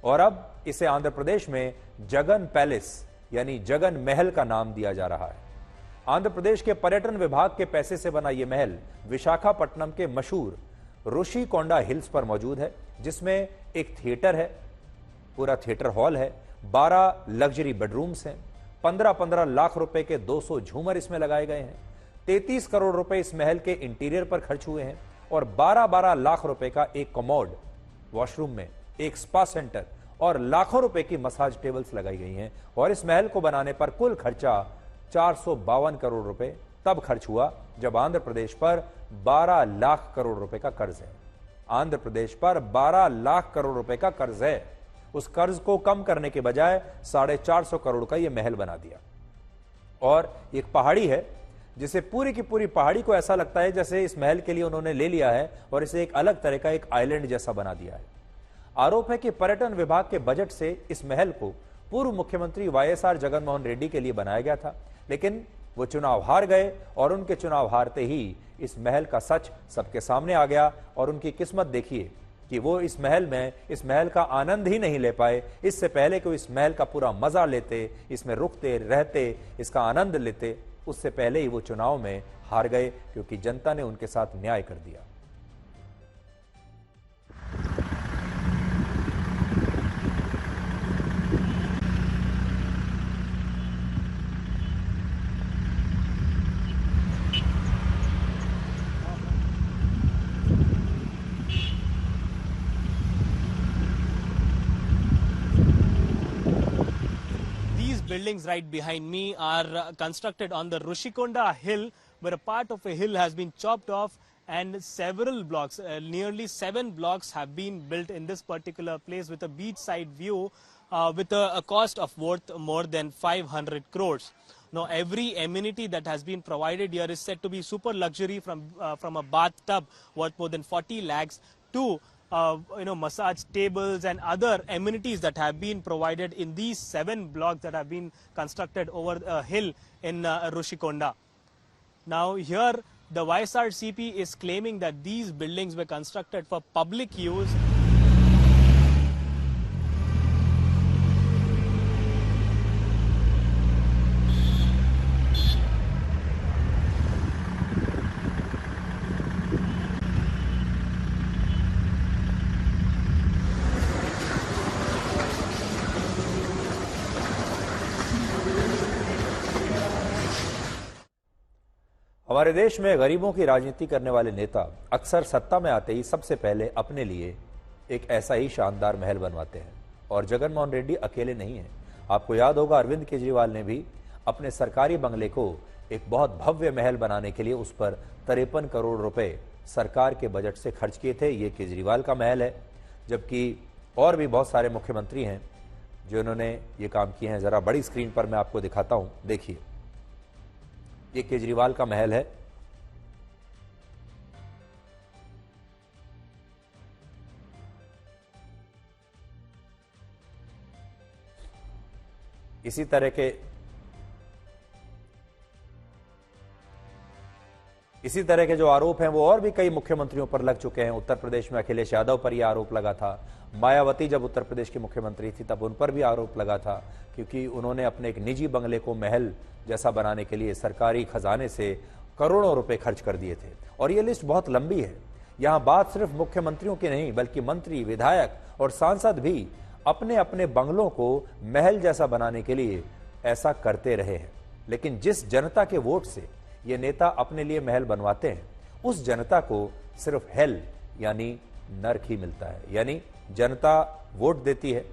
और अब इसे आंध्र प्रदेश में जगन पैलेस यानी जगन महल का नाम दिया जा रहा है। आंध्र प्रदेश के पर्यटन विभाग के पैसे से बना यह महल विशाखापट्टनम के मशहूर ऋषिकोंडा हिल्स पर मौजूद है, जिसमें एक थिएटर है, पूरा थिएटर हॉल है, 12 लग्जरी बेडरूम्स हैं, 15-15 लाख रुपए के 200 झूमर इसमें लगाए गए हैं, 33 करोड़ रुपए इस महल के इंटीरियर पर खर्च हुए हैं और 12-12 लाख रुपए का एक कमोड, वॉशरूम में एक स्पा सेंटर और लाखों रुपए की मसाज टेबल्स लगाई गई हैं। और इस महल को बनाने पर कुल खर्चा 452 करोड़ रुपए तब खर्च हुआ जब आंध्र प्रदेश पर 12 लाख करोड़ रुपए का कर्ज है। आंध्र प्रदेश पर 12 लाख करोड़ रुपए का कर्ज है। उस कर्ज को कम करने के बजाय 450 करोड़ का यह महल बना दिया। और एक पहाड़ी है जिसे पूरी की पूरी पहाड़ी को ऐसा लगता है जैसे इस महल के लिए उन्होंने ले लिया है और इसे एक अलग तरह का एक आइलैंड जैसा बना दिया है। आरोप है कि पर्यटन विभाग के बजट से इस महल को पूर्व मुख्यमंत्री YSR जगनमोहन रेड्डी के लिए बनाया गया था, लेकिन वो चुनाव हार गए और उनके चुनाव हारते ही इस महल का सच सबके सामने आ गया। और उनकी किस्मत देखिए कि वो इस महल का आनंद ही नहीं ले पाए। इससे पहले कि वो इस महल का पूरा मजा लेते, इसमें रुकते, रहते, इसका आनंद लेते, उससे पहले ही वो चुनाव में हार गए, क्योंकि जनता ने उनके साथ न्याय कर दिया। Buildings right behind me are constructed on the Rushikonda hill, where a part of a hill has been chopped off and several blocks, nearly 7 blocks have been built in this particular place with a beachside view with a cost of worth more than 500 crores. Now every amenity that has been provided here is said to be super luxury, from a bathtub worth more than 40 lakhs to massage tables and other amenities that have been provided in these 7 blocks that have been constructed over a hill in Rushikonda. Now here the YSRCP is claiming that these buildings were constructed for public use. हमारे देश में गरीबों की राजनीति करने वाले नेता अक्सर सत्ता में आते ही सबसे पहले अपने लिए एक ऐसा ही शानदार महल बनवाते हैं, और जगन मोहन रेड्डी अकेले नहीं हैं। आपको याद होगा अरविंद केजरीवाल ने भी अपने सरकारी बंगले को एक बहुत भव्य महल बनाने के लिए उस पर 53 करोड़ रुपए सरकार के बजट से खर्च किए थे। ये केजरीवाल का महल है, जबकि और भी बहुत सारे मुख्यमंत्री हैं जिन्होंने ये काम किए हैं। जरा बड़ी स्क्रीन पर मैं आपको दिखाता हूं, देखिए ये केजरीवाल का महल है। इसी तरह के जो आरोप हैं वो और भी कई मुख्यमंत्रियों पर लग चुके हैं। उत्तर प्रदेश में अखिलेश यादव पर यह आरोप लगा था, मायावती जब उत्तर प्रदेश की मुख्यमंत्री थी तब उन पर भी आरोप लगा था, क्योंकि उन्होंने अपने एक निजी बंगले को महल जैसा बनाने के लिए सरकारी खजाने से करोड़ों रुपए खर्च कर दिए थे। और ये लिस्ट बहुत लंबी है। यहां बात सिर्फ मुख्यमंत्रियों की नहीं, बल्कि मंत्री, विधायक और सांसद भी अपने अपने बंगलों को महल जैसा बनाने के लिए ऐसा करते रहे हैं। लेकिन जिस जनता के वोट से ये नेता अपने लिए महल बनवाते हैं, उस जनता को सिर्फ हेल यानी नरक ही मिलता है। यानी जनता वोट देती है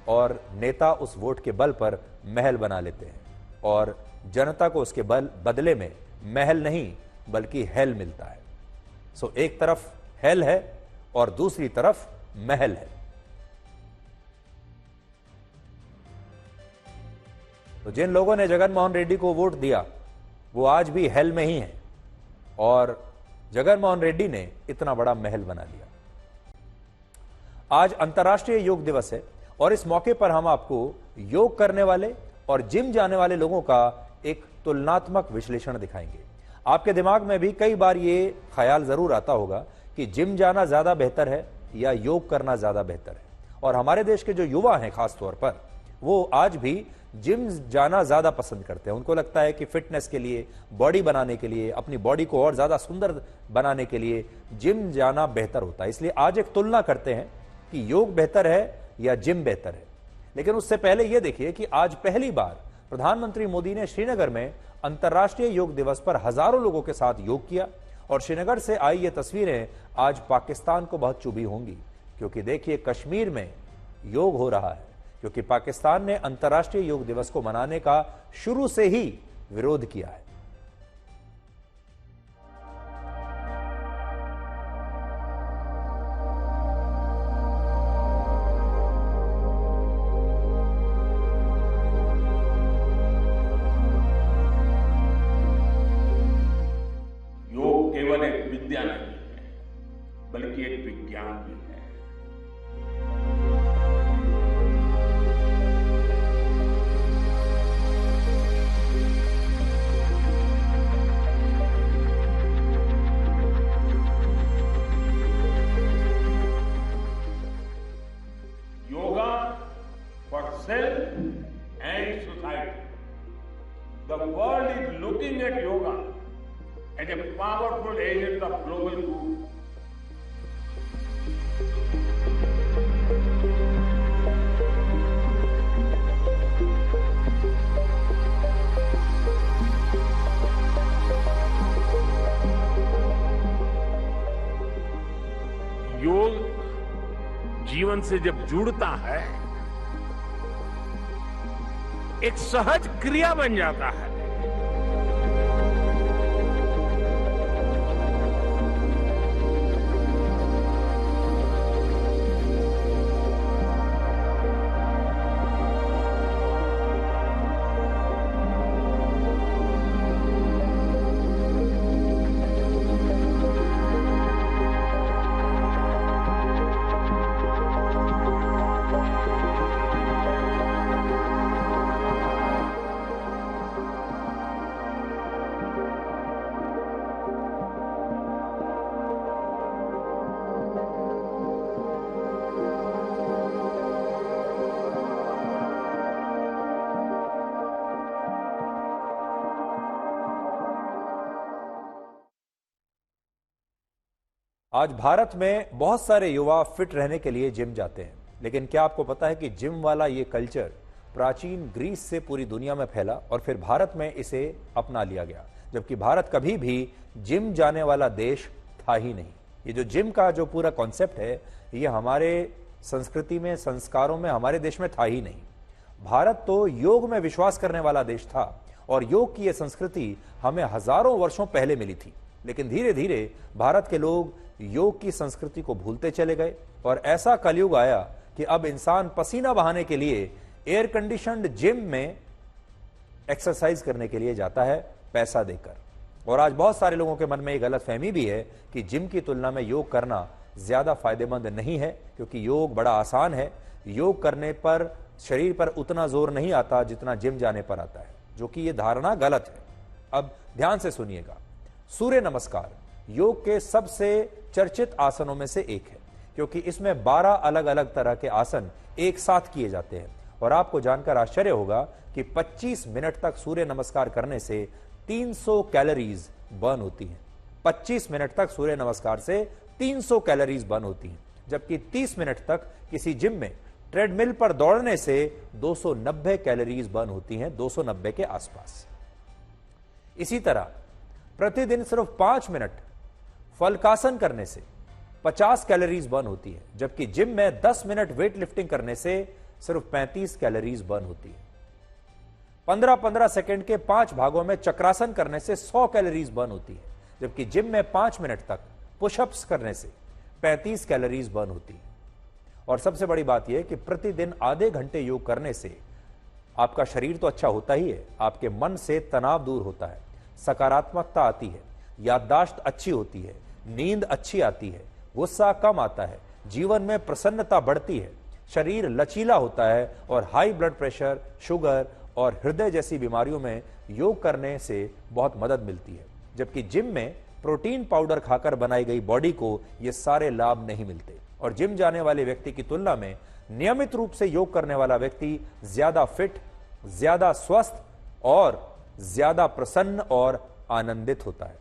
और नेता उस वोट के बल पर महल बना लेते हैं, और जनता को उसके बदले में महल नहीं बल्कि हेल मिलता है। सो एक तरफ हेल है और दूसरी तरफ महल है। तो जिन लोगों ने जगन मोहन रेड्डी को वोट दिया वो आज भी हेल में ही हैं, और जगन मोहन रेड्डी ने इतना बड़ा महल बना लिया। आज अंतर्राष्ट्रीय योग दिवस है, और इस मौके पर हम आपको योग करने वाले और जिम जाने वाले लोगों का एक तुलनात्मक विश्लेषण दिखाएंगे। आपके दिमाग में भी कई बार ये ख्याल जरूर आता होगा कि जिम जाना ज्यादा बेहतर है या योग करना ज्यादा बेहतर है। और हमारे देश के जो युवा हैं खास तौर पर, वो आज भी जिम जाना ज्यादा पसंद करते हैं। उनको लगता है कि फिटनेस के लिए, बॉडी बनाने के लिए, अपनी बॉडी को और ज्यादा सुंदर बनाने के लिए जिम जाना बेहतर होता है। इसलिए आज एक तुलना करते हैं कि योग बेहतर है या जिम बेहतर है। लेकिन उससे पहले यह देखिए कि आज पहली बार प्रधानमंत्री मोदी ने श्रीनगर में अंतर्राष्ट्रीय योग दिवस पर हजारों लोगों के साथ योग किया। और श्रीनगर से आई ये तस्वीरें आज पाकिस्तान को बहुत चुभी होंगी, क्योंकि देखिए कश्मीर में योग हो रहा है, क्योंकि पाकिस्तान ने अंतर्राष्ट्रीय योग दिवस को मनाने का शुरू से ही विरोध किया है। योग केवल एक विद्या नहीं है, बल्कि एक विज्ञान भी है। Self and society. The world is looking at yoga as a powerful agent of global good. योग जीवन से जब जुड़ता है, एक सहज क्रिया बन जाता है। आज भारत में बहुत सारे युवा फिट रहने के लिए जिम जाते हैं, लेकिन क्या आपको पता है कि जिम वाला ये कल्चर प्राचीन ग्रीस से पूरी दुनिया में फैला और फिर भारत में इसे अपना लिया गया। जबकि भारत कभी भी जिम जाने वाला देश था ही नहीं। ये जो जिम का जो पूरा कॉन्सेप्ट है, ये हमारे संस्कृति में, संस्कारों में, हमारे देश में था ही नहीं। भारत तो योग में विश्वास करने वाला देश था और योग की यह संस्कृति हमें हजारों वर्षों पहले मिली थी। लेकिन धीरे धीरे भारत के लोग योग की संस्कृति को भूलते चले गए और ऐसा कलयुग आया कि अब इंसान पसीना बहाने के लिए एयर कंडीशन्ड जिम में एक्सरसाइज करने के लिए जाता है पैसा देकर। और आज बहुत सारे लोगों के मन में एक गलतफहमी भी है कि जिम की तुलना में योग करना ज्यादा फायदेमंद नहीं है, क्योंकि योग बड़ा आसान है। योग करने पर शरीर पर उतना जोर नहीं आता जितना जिम जाने पर आता है, जो कि यह धारणा गलत है। अब ध्यान से सुनिएगा। सूर्य नमस्कार योग के सबसे चर्चित आसनों में से एक है, क्योंकि इसमें 12 अलग अलग तरह के आसन एक साथ किए जाते हैं। और आपको जानकर आश्चर्य होगा कि 25 मिनट तक सूर्य नमस्कार करने से 300 कैलोरीज बर्न होती हैं। 25 मिनट तक सूर्य नमस्कार से 300 कैलोरीज बर्न होती हैं, जबकि 30 मिनट तक किसी जिम में ट्रेडमिल पर दौड़ने से 290 कैलोरीज बर्न होती हैं, 290 के आसपास। इसी तरह प्रतिदिन सिर्फ 5 मिनट फलकासन करने से 50 कैलोरीज बर्न होती है, जबकि जिम में 10 मिनट वेट लिफ्टिंग करने से सिर्फ 35 कैलोरीज बर्न होती है। 15-15 सेकंड के 5 भागों में चक्रासन करने से 100 कैलोरीज बर्न होती है, जबकि जिम में 5 मिनट तक पुशअप्स करने से 35 कैलोरीज बर्न होती है। और सबसे बड़ी बात यह कि प्रतिदिन आधे घंटे योग करने से आपका शरीर तो अच्छा होता ही है, आपके मन से तनाव दूर होता है, सकारात्मकता आती है, याददाश्त अच्छी होती है, नींद अच्छी आती है, गुस्सा कम आता है, जीवन में प्रसन्नता बढ़ती है, शरीर लचीला होता है और हाई ब्लड प्रेशर, शुगर और हृदय जैसी बीमारियों में योग करने से बहुत मदद मिलती है। जबकि जिम में प्रोटीन पाउडर खाकर बनाई गई बॉडी को ये सारे लाभ नहीं मिलते। और जिम जाने वाले व्यक्ति की तुलना में नियमित रूप से योग करने वाला व्यक्ति ज्यादा फिट, ज्यादा स्वस्थ और ज्यादा प्रसन्न और आनंदित होता है।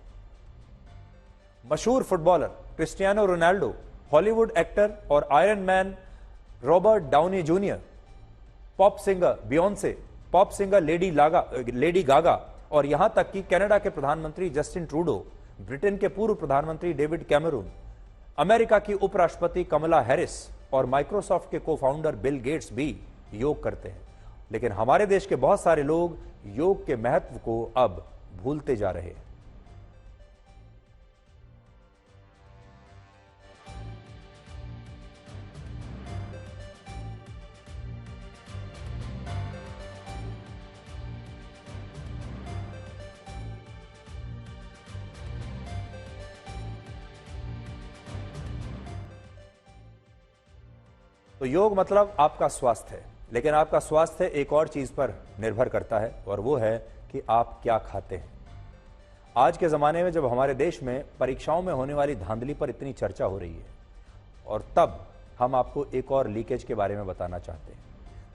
मशहूर footballer Cristiano Ronaldo, Hollywood actor और iron man Robert Downey junior, pop singer Beyonce, pop singer Lady Gaga और यहां तक कि कनाडा के प्रधानमंत्री जस्टिन ट्रूडो, ब्रिटेन के पूर्व प्रधानमंत्री डेविड कैमरून, अमेरिका की उपराष्ट्रपति कमला हैरिस और माइक्रोसॉफ्ट के को फाउंडर बिल गेट्स भी योग करते हैं। लेकिन हमारे देश के बहुत सारे लोग योग के महत्व को अब भूलते जा रहे हैं। तो योग मतलब आपका स्वास्थ्य है, लेकिन आपका स्वास्थ्य एक और चीज पर निर्भर करता है और वो है कि आप क्या खाते हैं। आज के जमाने में जब हमारे देश में परीक्षाओं में होने वाली धांधली पर इतनी चर्चा हो रही है, और तब हम आपको एक और लीकेज के बारे में बताना चाहते हैं।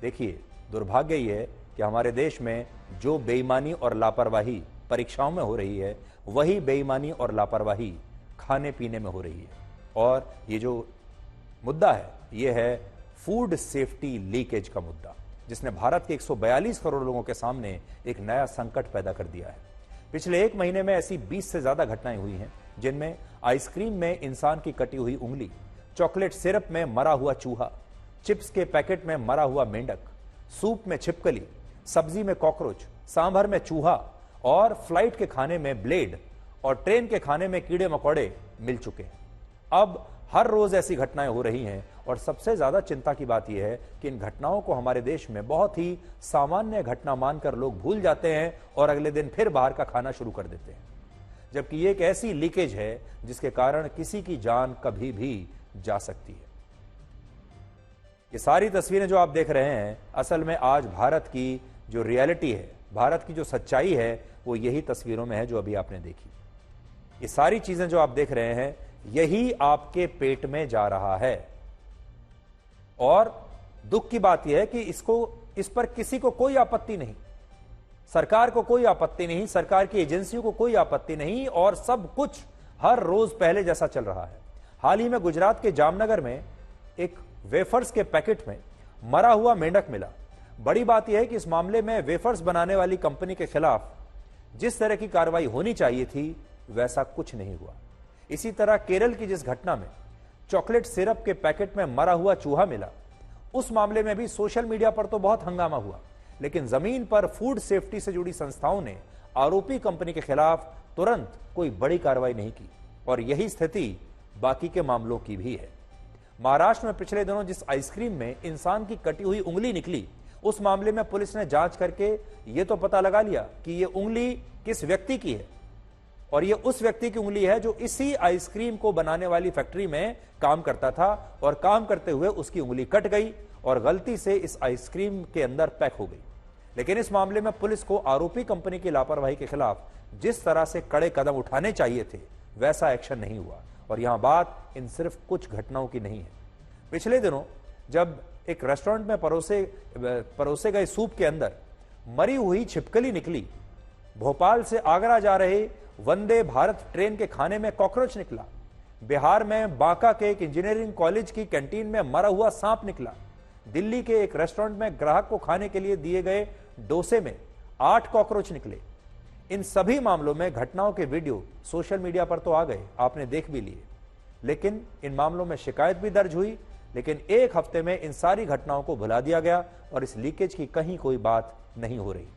देखिए, दुर्भाग्य ये है कि हमारे देश में जो बेईमानी और लापरवाही परीक्षाओं में हो रही है, वही बेईमानी और लापरवाही खाने पीने में हो रही है। और ये जो मुद्दा है, ये है फूड सेफ्टी लीकेज का मुद्दा, जिसने भारत के 142 करोड़ लोगों के सामने एक नया संकट पैदा कर दिया है। पिछले 1 महीने में ऐसी 20 से ज्यादा घटनाएं हुई हैं, जिनमें आइसक्रीम में इंसान की कटी हुई उंगली, चॉकलेट सिरप में मरा हुआ चूहा, चिप्स के पैकेट में मरा हुआ मेंढक, सूप में छिपकली, सब्जी में कॉकरोच, सांभर में चूहा और फ्लाइट के खाने में ब्लेड और ट्रेन के खाने में कीड़े मकोड़े मिल चुके हैं। अब हर रोज ऐसी घटनाएं हो रही हैं और सबसे ज्यादा चिंता की बात यह है कि इन घटनाओं को हमारे देश में बहुत ही सामान्य घटना मानकर लोग भूल जाते हैं और अगले दिन फिर बाहर का खाना शुरू कर देते हैं, जबकि ये एक ऐसी लीकेज है जिसके कारण किसी की जान कभी भी जा सकती है। ये सारी तस्वीरें जो आप देख रहे हैं, असल में आज भारत की जो रियलिटी है, भारत की जो सच्चाई है, वो यही तस्वीरों में है जो अभी आपने देखी। ये सारी चीजें जो आप देख रहे हैं, यही आपके पेट में जा रहा है। और दुख की बात यह है कि इस पर किसी को कोई आपत्ति नहीं, सरकार को कोई आपत्ति नहीं, सरकार की एजेंसियों को कोई आपत्ति नहीं, और सब कुछ हर रोज पहले जैसा चल रहा है। हाल ही में गुजरात के जामनगर में एक वेफर्स के पैकेट में मरा हुआ मेंढक मिला। बड़ी बात यह है कि इस मामले में वेफर्स बनाने वाली कंपनी के खिलाफ जिस तरह की कार्रवाई होनी चाहिए थी वैसा कुछ नहीं हुआ। इसी तरह केरल की जिस घटना में चॉकलेट सिरप के पैकेट में मरा हुआ चूहा मिला, उस मामले में भी सोशल मीडिया पर तो बहुत हंगामा हुआ, लेकिन जमीन पर फूड सेफ्टी से जुड़ी संस्थाओं ने आरोपी कंपनी के खिलाफ तुरंत कोई बड़ी कार्रवाई नहीं की। और यही स्थिति बाकी के मामलों की भी है। महाराष्ट्र में पिछले दिनों जिस आइसक्रीम में इंसान की कटी हुई उंगली निकली, उस मामले में पुलिस ने जांच करके यह तो पता लगा लिया कि यह उंगली किस व्यक्ति की है, और यह उस व्यक्ति की उंगली है जो इसी आइसक्रीम को बनाने वाली फैक्ट्री में काम करता था, और काम करते हुए उसकी उंगली कट गई और गलती से इस आइसक्रीम के अंदर पैक हो गई। लेकिन इस मामले में पुलिस को आरोपी कंपनी की लापरवाही के खिलाफ जिस तरह से कड़े कदम उठाने चाहिए थे वैसा एक्शन नहीं हुआ। और यहां बात इन सिर्फ कुछ घटनाओं की नहीं है। पिछले दिनों जब एक रेस्टोरेंट में परोसे गए सूप के अंदर मरी हुई छिपकली निकली, भोपाल से आगरा जा रहे वंदे भारत ट्रेन के खाने में कॉकरोच निकला, बिहार में बांका के एक इंजीनियरिंग कॉलेज की कैंटीन में मरा हुआ सांप निकला, दिल्ली के एक रेस्टोरेंट में ग्राहक को खाने के लिए दिए गए डोसे में 8 कॉकरोच निकले। इन सभी मामलों में घटनाओं के वीडियो सोशल मीडिया पर तो आ गए, आपने देख भी लिए, लेकिन इन मामलों में शिकायत भी दर्ज हुई, लेकिन एक हफ्ते में इन सारी घटनाओं को भुला दिया गया और इस लीकेज की कहीं कोई बात नहीं हो रही।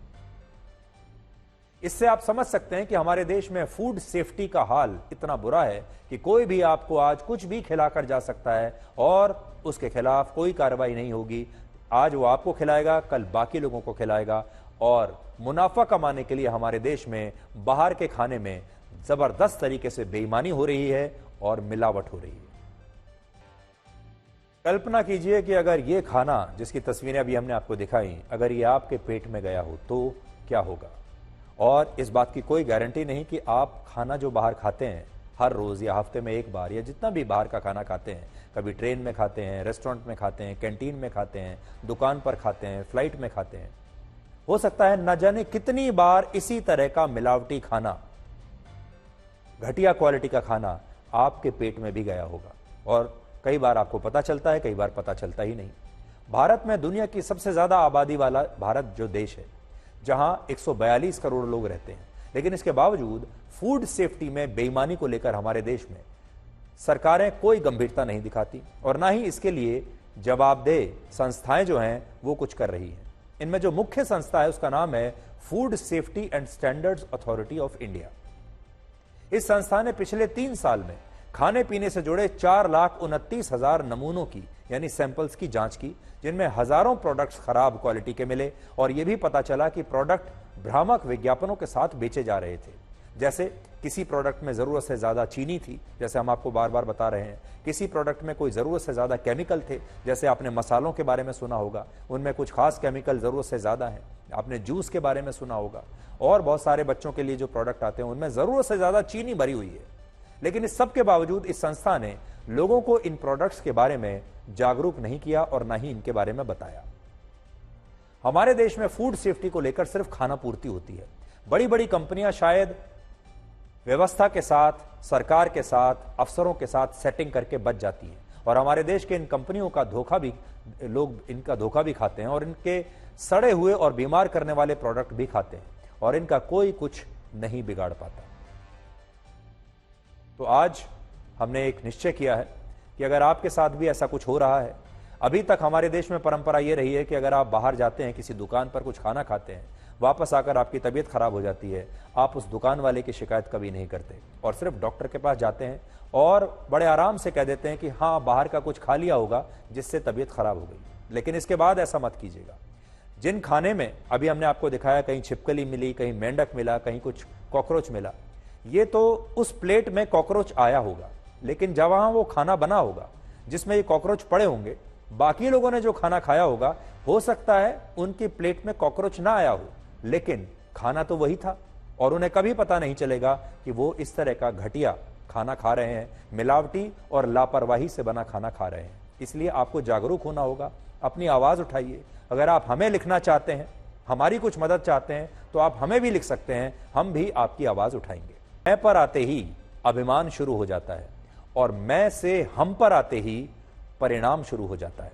इससे आप समझ सकते हैं कि हमारे देश में फूड सेफ्टी का हाल इतना बुरा है कि कोई भी आपको आज कुछ भी खिलाकर जा सकता है और उसके खिलाफ कोई कार्रवाई नहीं होगी। आज वो आपको खिलाएगा, कल बाकी लोगों को खिलाएगा, और मुनाफा कमाने के लिए हमारे देश में बाहर के खाने में जबरदस्त तरीके से बेईमानी हो रही है और मिलावट हो रही है। कल्पना कीजिए कि अगर ये खाना जिसकी तस्वीरें अभी हमने आपको दिखाई, अगर ये आपके पेट में गया हो तो क्या होगा। और इस बात की कोई गारंटी नहीं कि आप खाना जो बाहर खाते हैं हर रोज या हफ्ते में एक बार या जितना भी बाहर का खाना खाते हैं, कभी ट्रेन में खाते हैं, रेस्टोरेंट में खाते हैं, कैंटीन में खाते हैं, दुकान पर खाते हैं, फ्लाइट में खाते हैं, हो सकता है न जाने कितनी बार इसी तरह का मिलावटी खाना, घटिया क्वालिटी का खाना आपके पेट में भी गया होगा। और कई बार आपको पता चलता है, कई बार पता चलता ही नहीं। भारत में दुनिया की सबसे ज्यादा आबादी वाला भारत जो देश है, जहां 142 करोड़ लोग रहते हैं, लेकिन इसके बावजूद फूड सेफ्टी में बेईमानी को लेकर हमारे देश में सरकारें कोई गंभीरता नहीं दिखाती और ना ही इसके लिए जवाबदेह संस्थाएं जो हैं वो कुछ कर रही हैं। इनमें जो मुख्य संस्था है उसका नाम है food safety and standards authority of India. इस संस्था ने पिछले 3 साल में खाने पीने से जुड़े 4,29,000 नमूनों की यानी सैंपल्स की जांच की, जिनमें हजारों प्रोडक्ट्स खराब क्वालिटी के मिले और यह भी पता चला कि प्रोडक्ट भ्रामक विज्ञापनों के साथ बेचे जा रहे थे। जैसे किसी प्रोडक्ट में जरूरत से ज्यादा चीनी थी, जैसे हम आपको बार बार बता रहे हैं, किसी प्रोडक्ट में कोई जरूरत से ज्यादा केमिकल थे, जैसे आपने मसालों के बारे में सुना होगा, उनमें कुछ खास केमिकल जरूरत से ज्यादा है, आपने जूस के बारे में सुना होगा, और बहुत सारे बच्चों के लिए जो प्रोडक्ट आते हैं उनमें जरूरत से ज्यादा चीनी भरी हुई है। लेकिन इस सब के बावजूद इस संस्था ने लोगों को इन प्रोडक्ट्स के बारे में जागरूक नहीं किया और ना ही इनके बारे में बताया। हमारे देश में फूड सेफ्टी को लेकर सिर्फ खाना पूर्ति होती है। बड़ी बड़ी कंपनियां शायद व्यवस्था के साथ, सरकार के साथ, अफसरों के साथ सेटिंग करके बच जाती हैं और हमारे देश के इन कंपनियों का धोखा भी लोग इनका धोखा भी खाते हैं और इनके सड़े हुए और बीमार करने वाले प्रोडक्ट भी खाते हैं और इनका कोई कुछ नहीं बिगाड़ पाता। तो आज हमने एक निश्चय किया है कि अगर आपके साथ भी ऐसा कुछ हो रहा है, अभी तक हमारे देश में परंपरा यह रही है कि अगर आप बाहर जाते हैं, किसी दुकान पर कुछ खाना खाते हैं, वापस आकर आपकी तबीयत खराब हो जाती है, आप उस दुकान वाले की शिकायत कभी नहीं करते और सिर्फ डॉक्टर के पास जाते हैं और बड़े आराम से कह देते हैं कि हाँ बाहर का कुछ खा लिया होगा जिससे तबीयत खराब हो गई। लेकिन इसके बाद ऐसा मत कीजिएगा। जिन खाने में अभी हमने आपको दिखाया, कहीं छिपकली मिली, कहीं मेंढक मिला, कहीं कुछ कॉकरोच मिला, ये तो उस प्लेट में कॉकरोच आया होगा, लेकिन जब वहां वो खाना बना होगा जिसमें ये कॉकरोच पड़े होंगे, बाकी लोगों ने जो खाना खाया होगा, हो सकता है उनकी प्लेट में कॉकरोच ना आया हो, लेकिन खाना तो वही था और उन्हें कभी पता नहीं चलेगा कि वो इस तरह का घटिया खाना खा रहे हैं, मिलावटी और लापरवाही से बना खाना खा रहे हैं। इसलिए आपको जागरूक होना होगा, अपनी आवाज उठाइए। अगर आप हमें लिखना चाहते हैं, हमारी कुछ मदद चाहते हैं, तो आप हमें भी लिख सकते हैं, हम भी आपकी आवाज उठाएंगे। मैं पर आते ही अभिमान शुरू हो जाता है और मैं से हम पर आते ही परिणाम शुरू हो जाता है।